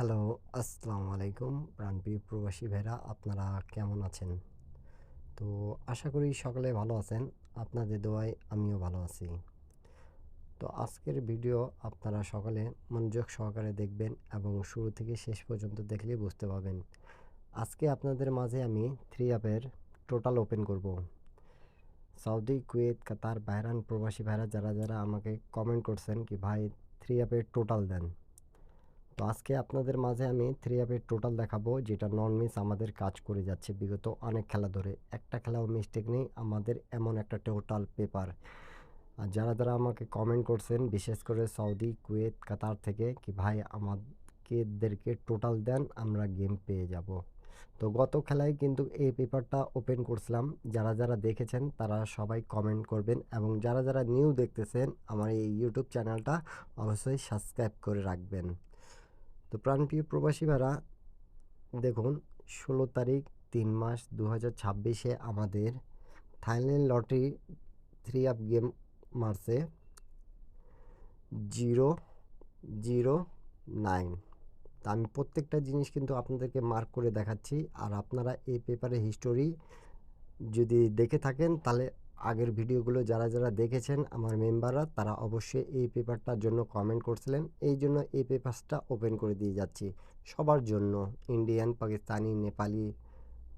Hello, আসসালামু আলাইকুম প্রাণপ্রিয় প্রবাসী ভাইরা আপনারা কেমন আছেন? তো আশা করি সকলে ভালো আছেন। আপনাদের দোয়ায় আমিও ভালো আছি। তো আজকের ভিডিও আপনারা সকলে মনোযোগ সহকারে দেখবেন এবং শুরু থেকে শেষ পর্যন্ত দেখলেই বুঝতে পারবেন। আজকে আপনাদের মাঝে আমি 3 অ্যাপের টোটাল ওপেন করব। সৌদি, কুয়েত, কাতার, বাহরাইন প্রবাসী ভাইরা যারা আমাকে কমেন্ট করছেন কি ভাই 3 অ্যাপের টোটাল দেন। তো আজকে আপনাদের মাঝে আমি 3 অ্যাপের টোটাল দেখাবো যেটা নন মিস আমাদের কাজ করে যাচ্ছে বিগত অনেক খেলা ধরে। একটা খেলাও মিস্টেক নেই আমাদের এমন একটা টোটাল পেপার। আর যারা আমাকে কমেন্ট করছেন বিশেষ করে সৌদি, কুয়েত, কাতার থেকে কি ভাই আমাদেরকে টোটাল দেন আমরা গেম পেয়ে যাব। তো গত খেলায় কিন্তু এই পেপারটা ওপেন করছিলাম। যারা দেখেছেন তারা সবাই কমেন্ট করবেন এবং যারা নিউ দেখতেছেন আমার এই ইউটিউব চ্যানেলটা অবশ্যই সাবস্ক্রাইব করে রাখবেন। তো প্রাণপ্রিয় প্রবাসী ভাইরা দেখুন 16 তারিখ 3 মাস 2026 আমাদের থাইল্যান্ড লটারি 3 অ্যাপ গেম মারছে 009। তা আমি প্রত্যেকটা জিনিস কিন্তু আপনাদেরকে মার্ক করে দেখাচ্ছি। আর আপনারা এই পেপারে হিস্টোরি যদি দেখে থাকেন তাহলে আগের ভিডিওগুলো যারা দেখেছেন আমার মেম্বাররা তারা অবশ্যই এই পেপারটার জন্য কমেন্ট করছিলেন, এই জন্য এই পেপারসটা ওপেন করে দিয়ে যাচ্ছি সবার জন্য। ইন্ডিয়ান, পাকিস্তানি, নেপালি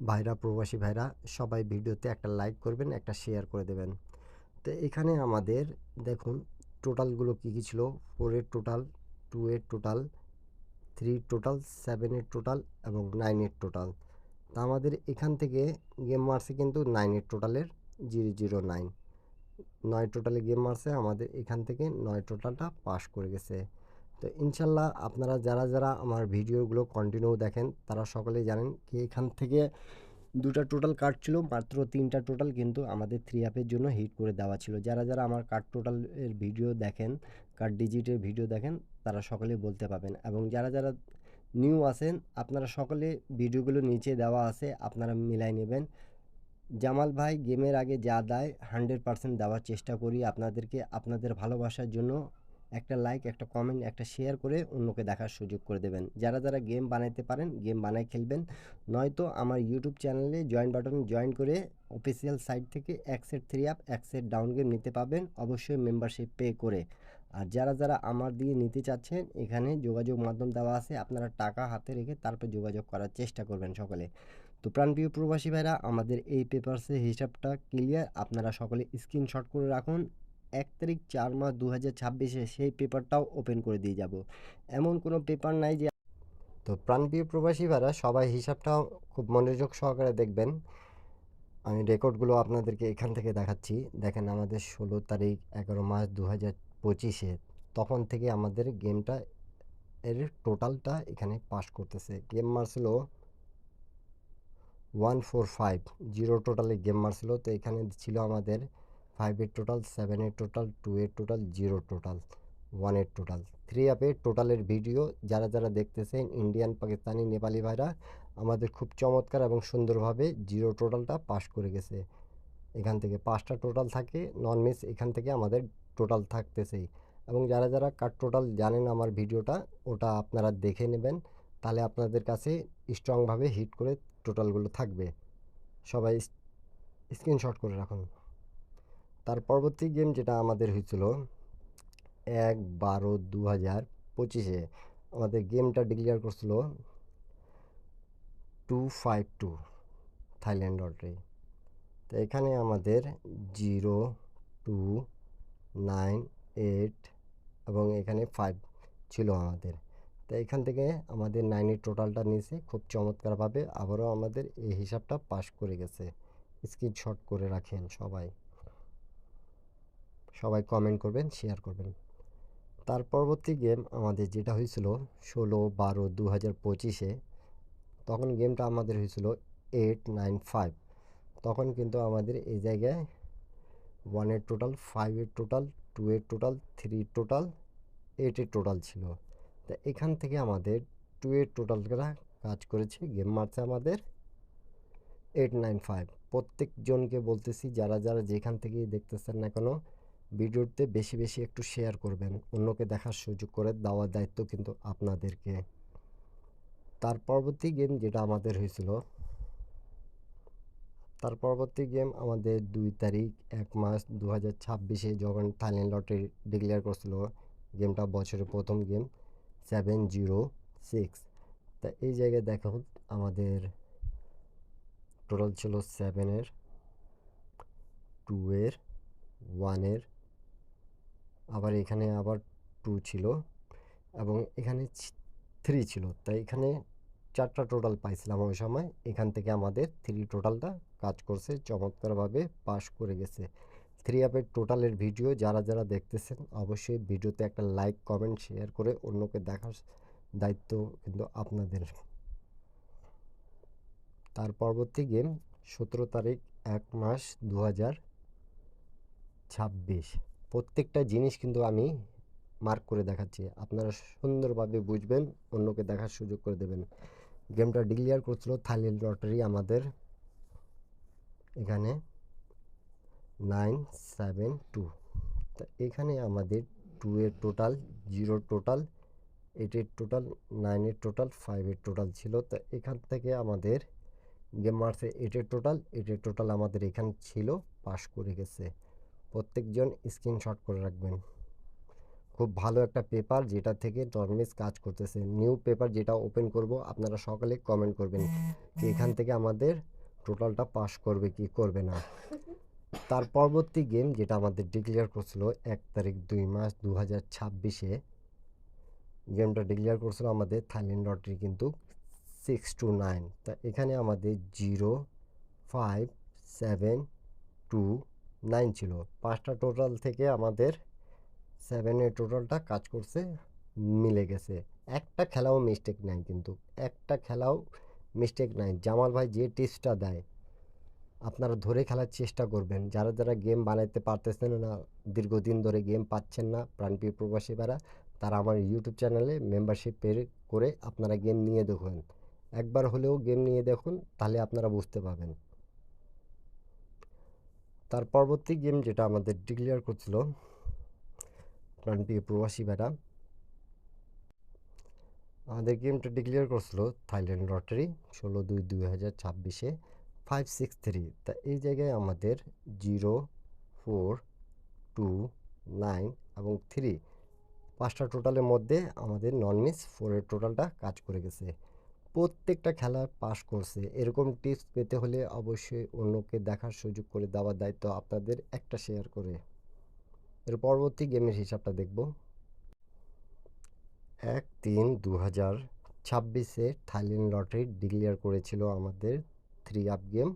ভাইরা, প্রবাসী ভাইরা সবাই ভিডিওতে একটা লাইক করবেন, একটা শেয়ার করে দেবেন। তো এখানে আমাদের দেখুন টোটালগুলো কী ছিল। 4-এর টোটাল, 2-এর টোটাল, 3 টোটাল, 7-এর টোটাল এবং 9-এর টোটাল। তা আমাদের এখান থেকে গেম মারছে কিন্তু 9-এর টোটালের 009। 9 টোটালে গেম মারছে আমাদের এখান থেকে 9 টোটালটা পাস করে গেছে। তো ইনশাল্লাহ আপনারা যারা আমার ভিডিওগুলো কন্টিনিউ দেখেন তারা সকলেই জানেন কি এখান থেকে 2টা টোটাল কার্ড ছিল, মাত্র 3টা টোটাল কিন্তু আমাদের 3 অ্যাপের জন্য হিট করে দেওয়া ছিল। যারা আমার কার্ড টোটালের ভিডিও দেখেন, কার্ড ডিজিটের ভিডিও দেখেন তারা সকলেই বলতে পাবেন। এবং যারা নিউ আছেন আপনারা সকলে ভিডিওগুলো নিচে দেওয়া আছে, আপনারা মিলাই নেবেন। জামাল ভাই গেমের আগে যা দেয় 100% দেওয়ার চেষ্টা করি আপনাদেরকে। আপনাদের ভালোবাসার জন্য একটা লাইক, একটা কমেন্ট, একটা শেয়ার করে অন্যকে দেখার সুযোগ করে দেবেন। যারা গেম বানাইতে পারেন গেম বানাই খেলবেন, নয়তো আমার ইউটিউব চ্যানেলে জয়েন বাটন জয়েন করে অফিসিয়াল সাইট থেকে এক সেট 3 অ্যাপ, এক সেট ডাউন গেম নিতে পাবেন অবশ্যই মেম্বারশিপ পে করে। আর যারা আমার দিয়ে নিতে চাচ্ছেন এখানে যোগাযোগ মাধ্যম দেওয়া আছে, আপনারা টাকা হাতে রেখে তারপর যোগাযোগ করার চেষ্টা করবেন সকলে। তো প্রাণপ্রিয় প্রবাসী ভাইরা আমাদের এই পেপারসের হিসাবটা ক্লিয়ার, আপনারা সকলে স্ক্রিনশট করে রাখুন। 1 তারিখ 4 মাস 2026 সেই পেপারটাও ওপেন করে দিয়ে যাব। এমন কোনো পেপার নাই যে। তো প্রাণপ্রিয় প্রবাসী ভাইরা সবাই হিসাবটা খুব মনোযোগ সহকারে দেখবেন। আমি রেকর্ডগুলো আপনাদেরকে এখান থেকে দেখাচ্ছি। দেখেন আমাদের 16 তারিখ 11 মাস 2025 তখন থেকে আমাদের গেমটা এর টোটালটা এখানে পাস করতেছে। গেম মারছিল 145, 0 টোটালে গেম মারছিল। তো এখানে ছিল আমাদের 5-এর টোটাল, 7-এর টোটাল, 2-এর টোটাল, 0 টোটাল, 1-এর টোটাল। 3 অ্যাপের টোটালের ভিডিও যারা দেখতেছেন ইন্ডিয়ান, পাকিস্তানি, নেপালি ভাইরা আমাদের খুব চমৎকার এবং সুন্দরভাবে 0 টোটালটা পাস করে গেছে। এখান থেকে 5টা টোটাল থাকে নন মিস, এখান থেকে আমাদের টোটাল থাকতেছেই। এবং যারা কাট টোটাল জানেন আমার ভিডিওটা ওটা আপনারা দেখে নেবেন, তাহলে আপনাদের কাছে স্ট্রংভাবে হিট করে টোটালগুলো থাকবে। সবাই স্ক্রিনশট করে রাখুন। তার পরবর্তী গেম যেটা আমাদের হয়েছিল 1/12/2025 আমাদের গেমটা ডিক্লেয়ার করছিল 252 থাইল্যান্ড লটারি। তো এখানে আমাদের 0, 2, 9, 8 এবং এখানে 5 ছিল আমাদের। তো এখান থেকে আমাদের 9-এর টোটালটা নিয়েছে খুব চমৎকারভাবে, আবারও আমাদের এই হিসাবটা পাস করে গেছে। স্ক্রিনশট করে রাখেন সবাই, সবাই কমেন্ট করবেন, শেয়ার করবেন। তার পরবর্তী গেম আমাদের যেটা হয়েছিল 16/12/2025 তখন গেমটা আমাদের হয়েছিল 895। তখন কিন্তু আমাদের এই জায়গায় 1-এর টোটাল, 5-এর টোটাল, 2-এর টোটাল, 3 টোটাল, 8-এর টোটাল ছিল। তা এখান থেকে আমাদের 2-এর টোটালটা কাজ করেছে, গেম মারছে আমাদের 895। প্রত্যেকজনকে বলতেছি যারা যেখান থেকেই দেখতেছেন না কেন ভিডিওতে বেশি একটু শেয়ার করবেন, অন্যকে দেখার সুযোগ করে দেওয়ার দায়িত্ব কিন্তু আপনাদেরকে। তার পরবর্তী গেম যেটা আমাদের হয়েছিল, তার পরবর্তী গেম আমাদের 2 তারিখ 1 মাস 2026 যখন থাইল্যান্ড লটারি ডিক্লেয়ার করছিল। গেমটা বছরের প্রথম গেম 706। তা এই জায়গায় দেখো আমাদের টোটাল ছিল 7-এর, 2-এর, 1-এর, আবার এখানে আবার 2 ছিল এবং এখানে 3 ছিল। তাই এখানে 4টা টোটাল পাইছিলাম ওই সময়। এখান থেকে আমাদের 3 টোটালটা কাজ করছে, চমৎকারভাবে পাস করে গেছে। 3 অ্যাপের টোটালের ভিডিও যারা যারা দেখতেছেন অবশ্যই ভিডিওতে একটা লাইক কমেন্ট শেয়ার করে অন্যকে দেখার দায়িত্ব কিন্তু আপনাদের। তার পরবর্তী গেম 17 তারিখ 1 মাস 2026। প্রত্যেকটা জিনিস কিন্তু আমি মার্ক করে দেখাচ্ছি, আপনারা সুন্দরভাবে বুঝবেন, অন্যকে দেখার সুযোগ করে দেবেন। গেমটা ডিক্লেয়ার করছিল থাইল্যান্ড লটারি আমাদের এখানে 972। তা এখানে আমাদের 2-এর টোটাল, 0 টোটাল, 8-এর টোটাল, 9-এর টোটাল, 5-এর টোটাল ছিল। তা এখান থেকে আমাদের গেম মারছে 8-এর টোটাল, 8-এর টোটাল আমাদের এখানে ছিল, পাস করে গেছে। প্রত্যেকজন স্ক্রিনশট করে রাখবেন। খুব ভালো একটা পেপার যেটা থেকে নর্মিস কাজ করতেছে। নিউ পেপার যেটা ওপেন করব আপনারা সকালে কমেন্ট করবেন যে এখান থেকে আমাদের টোটালটা পাস করবে কি করবে না। তার পরবর্তী গেম যেটা আমাদের ডিক্লেয়ার করছিল 1 তারিখ 2 মাস 2026 গেমটা ডিক্লেয়ার করছিল আমাদের থাইল্যান্ড লটারি কিন্তু 629। তা এখানে আমাদের 0, 5, 7, 2, 9 ছিল। 5টা টোটাল থেকে আমাদের 7-এর টোটালটা কাজ করছে, মিলে গেছে। একটা খেলাও মিস্টেক নাই, কিন্তু একটা খেলাও মিস্টেক নাই। জামাল ভাই যে টিপসটা দেয় আপনারা ধরে খেলার চেষ্টা করবেন। যারা যারা গেম বানাইতে পারতেছেন না, দীর্ঘদিন ধরে গেম পাচ্ছেন না প্রাণপ্রিয় প্রবাসী ভাইরা, তারা আমার ইউটিউব চ্যানেলে মেম্বারশিপ পে করে আপনারা গেম নিয়ে দেখুন। একবার হলেও গেম নিয়ে দেখুন, তাহলে আপনারা বুঝতে পারবেন। তার পরবর্তী গেম যেটা আমাদের ডিক্লেয়ার করছিল প্রাণপ্রিয় প্রবাসী ভাইরা, আমাদের গেমটা ডিক্লেয়ার করছিল থাইল্যান্ড লটারি 16/2/2026 563। তা এই জায়গায় আমাদের 0, 4, 2, 9 এবং 3 5টা টোটালের মধ্যে আমাদের নন মিস 4-এর টোটালটা কাজ করে গেছে। প্রত্যেকটা খেলা পাস করছে। এরকম টিপস পেতে হলে অবশ্যই অন্যকে দেখার সুযোগ করে দেওয়ার দায়িত্ব আপনাদের, একটা শেয়ার করে। এর পরবর্তী গেমের হিসাবটা দেখব। 1/3/2026 থাইল্যান্ড লটারি ডিক্লেয়ার করেছিল আমাদের 3 আপ গেম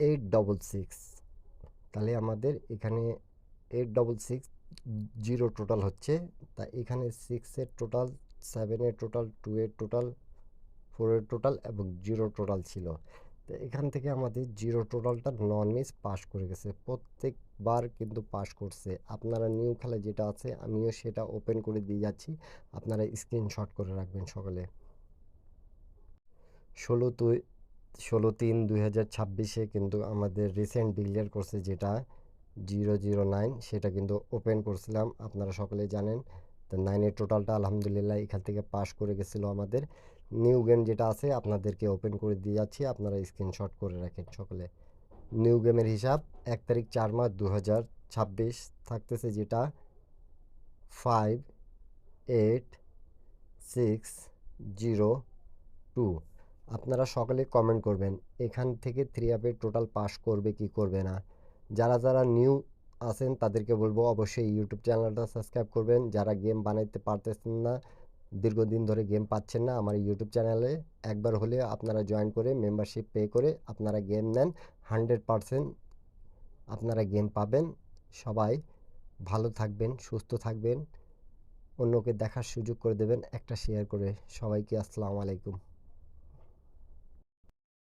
866। তাহলে আমাদের এখানে 866 0 টোটাল হচ্ছে। তা এখানে 6-এর টোটাল, 7-এর টোটাল, 2-এর টোটাল, 4-এর টোটাল এবং 0 টোটাল ছিল। তো এখান থেকে আমাদের 0 টোটালটা নন মিস পাস করে গেছে। প্রত্যেকবার কিন্তু পাস করছে। আপনারা নিউ খেলা যেটা আছে আমিও সেটা ওপেন করে দিয়ে যাচ্ছি, আপনারা স্ক্রিনশট করে রাখবেন সকালে। 16/3/2026 কিন্তু আমাদের রিসেন্ট ডিক্লেয়ার করছে যেটা 009, সেটা কিন্তু ওপেন করছিলাম, আপনারা সকলেই জানেন। তো 9-এর টোটালটা আলহামদুলিল্লাহ এখান থেকে পাস করে গেছিলো আমাদের। নিউ গেম যেটা আছে আপনাদেরকে ওপেন করে দিয়ে যাচ্ছি, আপনারা স্ক্রিনশট করে রাখেন সকলে। নিউ গেমের হিসাব 1 তারিখ 4 মাস 2026 থাকতেছে যেটা 586002। আপনারা সকলে কমেন্ট করবেন এখান থেকে 3 অ্যাপের টোটাল পাস করবে কি করবে না। যারা যারা নিউ আছেন তাদেরকে বলবো অবশ্যই ইউটিউব চ্যানেলটা সাবস্ক্রাইব করবেন। যারা গেম বানাইতে পারতেছেন না, দীর্ঘদিন ধরে গেম পাচ্ছেন না, আমার ইউটিউব চ্যানেলে একবার হলে আপনারা জয়েন করে মেম্বারশিপ পে করে আপনারা গেম নেন, 100% আপনারা গেম পাবেন। সবাই ভালো থাকবেন, সুস্থ থাকবেন, অন্যকে দেখার সুযোগ করে দেবেন একটা শেয়ার করে। সবাইকে আসসালামু আলাইকুম।